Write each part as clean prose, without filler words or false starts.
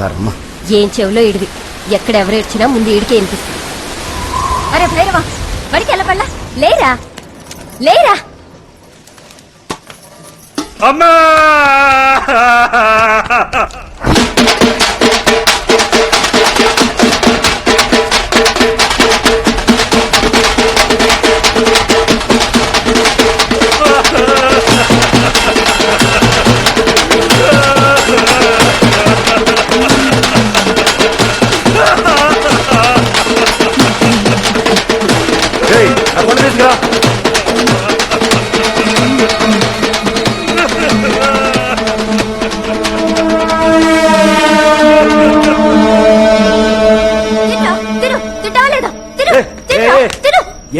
కర్మ. ఏం చెవులో ఇడిది, ఎక్కడెవరు ఏడ్చినా ముందు ఈడికే వినిపిస్తుంది. అరే భైరవా, బడికి వెళ్ళబడలా? లేరా లేరా? అమ్మా!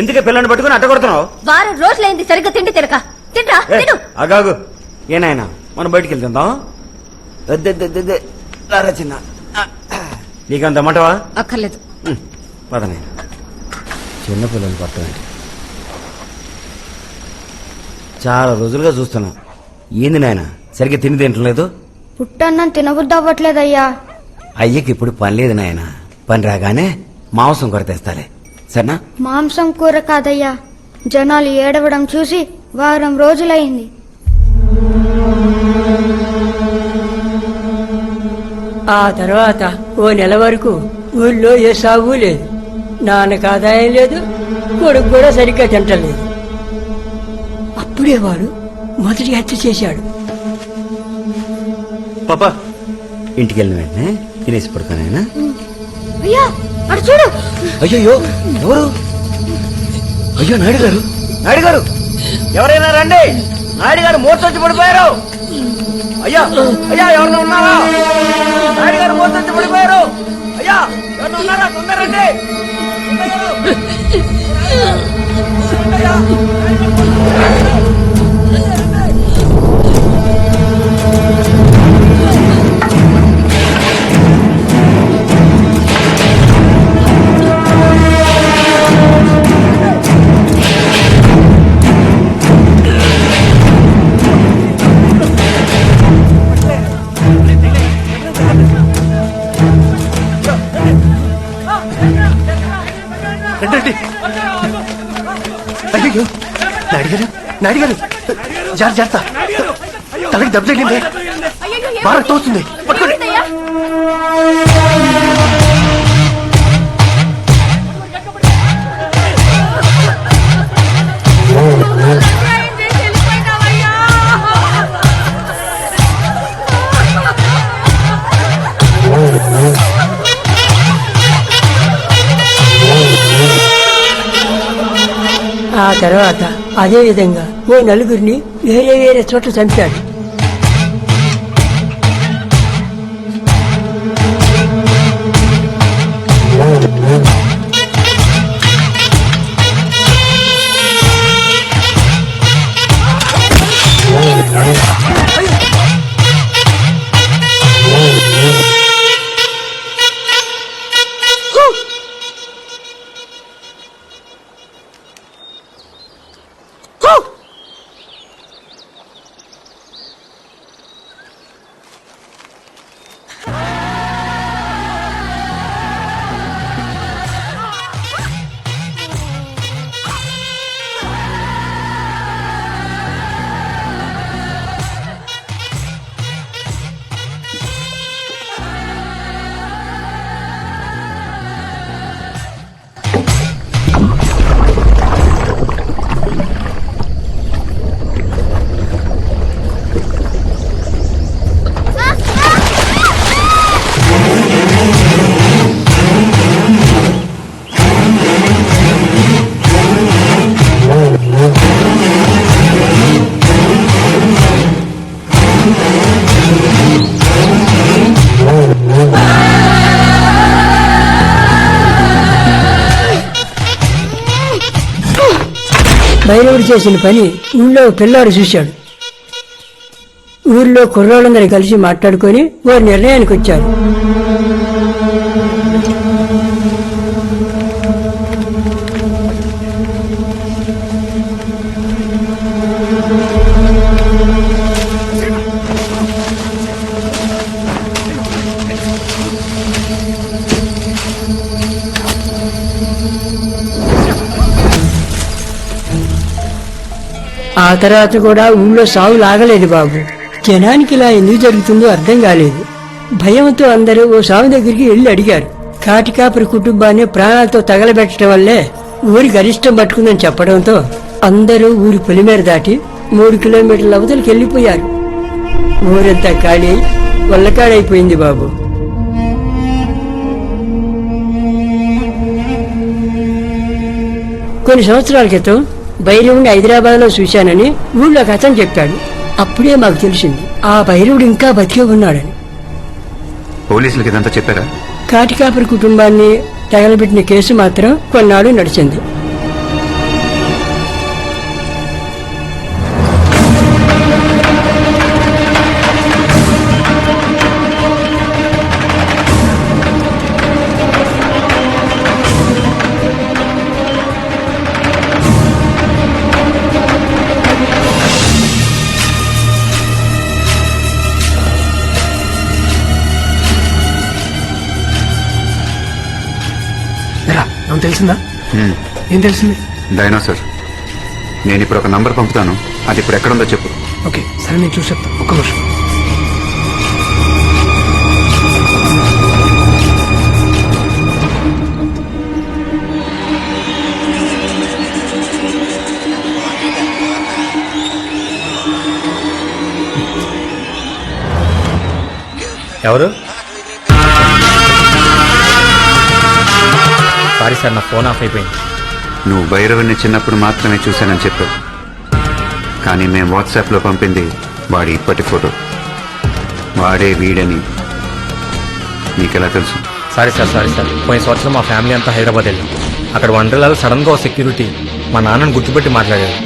ఎందుకే పిల్లని పట్టుకుని అట్ట కొడుతున్నావు? వారం రోజులైంది సరిగ్గా తిండి తినక. తింటా తిను. అగాగు ఏనాయనా, మనం బయటికి వెళ్తుందాం. చిన్న నీకంత మంటవా? అక్కర్లేదు. పదనాయన, చిన్న పిల్లలు పట్టండి. చాలా రోజులుగా చూస్తున్నాం. ఏంది నాయన సరిగ్గా తిని తింటలేదు? పుట్టన్నం తినబుద్ధి అవ్వట్లేదయ్యా. అయ్యకి ఇప్పుడు పని లేదు నాయన. పని రాగానే మాంసం కొరతేస్తాలే, సరేనా? మాంసం కూర కాదయ్యా, జనాలు ఏడవడం చూసి వారం రోజులైంది. ఆ తర్వాత ఓ నెల వరకు ఊళ్ళో ఏ సాగు లేదు. నాన్నకు ఆదాయం లేదు, కొడుకు కూడా సరిగ్గా తింటలేదు. అప్పుడే వాడు మొదటి హత్య చేశాడు. పాపా, ఇంటికి వెళ్ళిన వెంటనే తినేసి పడుకోనాయనా. అయ్యా అటు చూడు. అయ్యో, ఎవరు? అయ్యో, నాయుడు గారు, నాయుడు గారు, ఎవరైనా రండి. నాయుడు గారు మూర్చొచ్చి పడిపోయారు. అయ్యా అయ్యా, ఎవరైనా ఉన్నారా? నాయుడు గారు మూర్చొచ్చి పడిపోయారు. అయ్యా, ఎవరైనా ఉన్నారా? తొందరండి. అయ్యో, నాయుడు గారు, నాయుడు గారు, జాగ్రత్త, తలకి దెబ్బ తగిలింది, బాగా తోస్తుంది, పట్టుకోండి. ఆ తర్వాత అదే విధంగా ఓ నలుగురిని వేరే వేరే చోట్ల చంపాడు. భైరవుడు చేసిన పని ఊళ్ళో పిల్లాడు చూశాడు. ఊళ్ళో కుర్రోళ్ళందరూ కలిసి మాట్లాడుకొని ఓ నిర్ణయానికి వచ్చారు. ఆ తర్వాత కూడా ఊళ్ళో సాగు లాగలేదు బాబు. జనానికి ఇలా ఎందుకు జరుగుతుందో అర్థం కాలేదు. భయంతో అందరూ ఓ సాగు దగ్గరికి వెళ్లి అడిగారు. కాటికాపురి కుటుంబాన్ని ప్రాణాలతో తగలబెట్టడం వల్లే ఊరి గరిష్టం పట్టుకుందని చెప్పడంతో అందరూ ఊరి పొలిమేర దాటి 3 కిలోమీటర్ల అవతలికి వెళ్లిపోయారు. ఊరంతా ఖాళీ వల్లకాడైపోయింది బాబు. కొన్ని సంవత్సరాల క్రితం భైరవుడిని హైదరాబాద్ లో చూశానని ఊళ్ళో ఒక అతను చెప్పాడు. అప్పుడే మాకు తెలిసింది ఆ భైరవుడు ఇంకా బతికే ఉన్నాడని. పోలీసులకి ఇదంతా చెప్పారా? కాటికాపురి కుటుంబాన్ని తగలబెట్టిన కేసు మాత్రం కొన్నాళ్ళు నడిచింది. ఏం తెలిసిందా? ఏం తెలిసింది? డైనోసార్. నేను ఇప్పుడు ఒక నంబర్ పంపుతాను, అది ఇప్పుడు ఎక్కడుందో చెప్పు. ఓకే సరే, నేను చూసి చెప్తాను. ఒక్క నిమిషం. ఎవరు? సారీ సార్, నా ఫోన్ ఆఫ్ అయిపోయింది. నువ్వు భైరవుని చిన్నప్పుడు మాత్రమే చూశానని చెప్పావు, కానీ మేము వాట్సాప్లో పంపింది వాడి ఇప్పటి ఫోటో. వాడే వీడని నీకెలా తెలుసు? సారీ సార్, పోయిన సంవత్సరం మా ఫ్యామిలీ అంతా హైదరాబాద్ వెళ్ళాం. అక్కడ వండర్లాలో సడన్గా ఒక సెక్యూరిటీ మా నాన్నని గుర్తుపెట్టి మాట్లాడారు.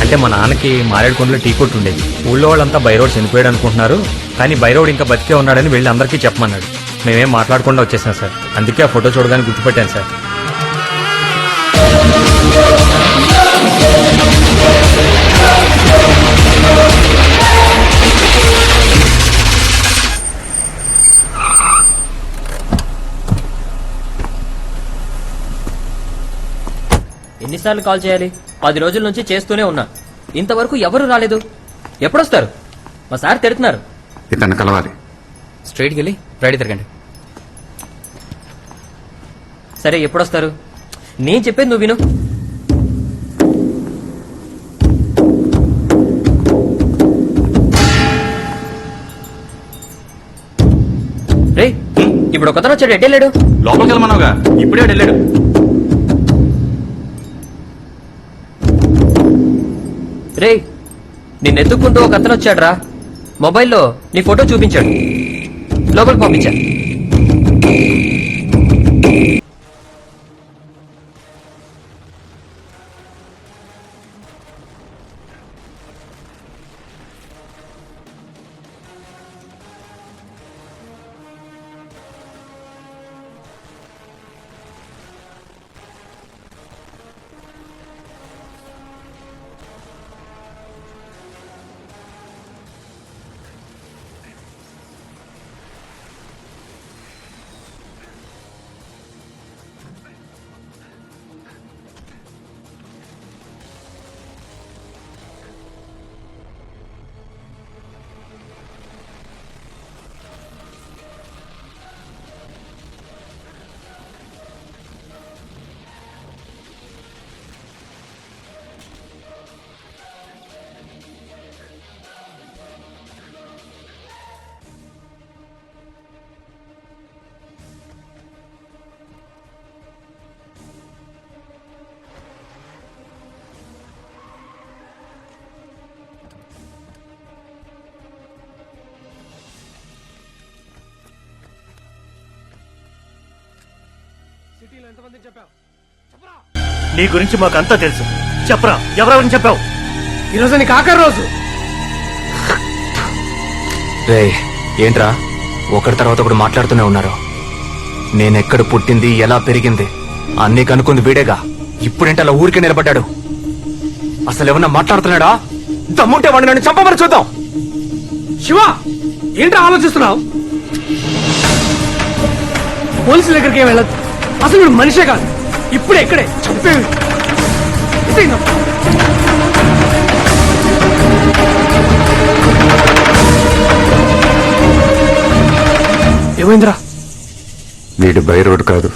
అంటే మా నాన్నకి మారేడుకొండలో టీ కొట్టు ఉండేది. ఊళ్ళో వాళ్ళంతా భైరవుడు చనిపోయాడు అనుకుంటున్నారు, కానీ భైరవుడు ఇంకా బతికే ఉన్నాడని వెళ్ళి అందరికీ చెప్పమన్నాడు. మేమేం మాట్లాడకుండా వచ్చేసాం సార్. అందుకే ఆ ఫోటో చూడగానే గుర్తుపెట్టాను సార్. ఎన్నిసార్లు కాల్ చేయాలి? 10 రోజుల నుంచి చేస్తూనే ఉన్నా, ఇంతవరకు ఎవరు రాలేదు. ఎప్పుడొస్తారు? మా సార్ తిడుతున్నారు. ఇతను కలవాలి. స్ట్రైట్కి వెళ్ళి రైట్ తిరగండి. సరే, ఎప్పుడొస్తారు? నేను చెప్పేది నువ్వు విను. రే, ఇప్పుడు ఒకతను వచ్చాడు. ఎటు వెళ్ళాడు? లోపలికి వెళ్ళమన్నావుగా, ఇప్పుడే వెళ్ళాడు. రే, నిన్ను ఎత్తుక్కుంటూ ఒక అతను వచ్చాడు రా. మొబైల్లో నీ ఫోటో చూపించాడు. లోపలికి పంపించా. నీ గురించి మాకంతా తెలుసు. చెప్పరా, ఎవరెవరిని చెప్పావు? ఈరోజు నీకు ఆఖరి రోజు. రే ఏంట్రా ఒకరి తర్వాత ఒకడు మాట్లాడుతూనే ఉన్నారు. నేనెక్కడ పుట్టింది, ఎలా పెరిగింది అన్నీ కనుక్కుంది వీడేగా. ఇప్పుడేంటి అలా ఊరికే నిలబడ్డాడు? అసలు ఏమన్నా మాట్లాడుతున్నాడా? దమ్ముంటే వాడిని నన్ను చంపమని చూద్దాం. శివ, ఏంట్రా ఆలోచిస్తున్నావు? పోలీసుల దగ్గరికి ఏం వెళ్ళదు. అసలు వీడు మనిషే కాదు. ఇప్పుడే ఇక్కడే చంపేవి. తీసేయండి. ఏమైందిరా? వీడు బైరోడ్ కాదు,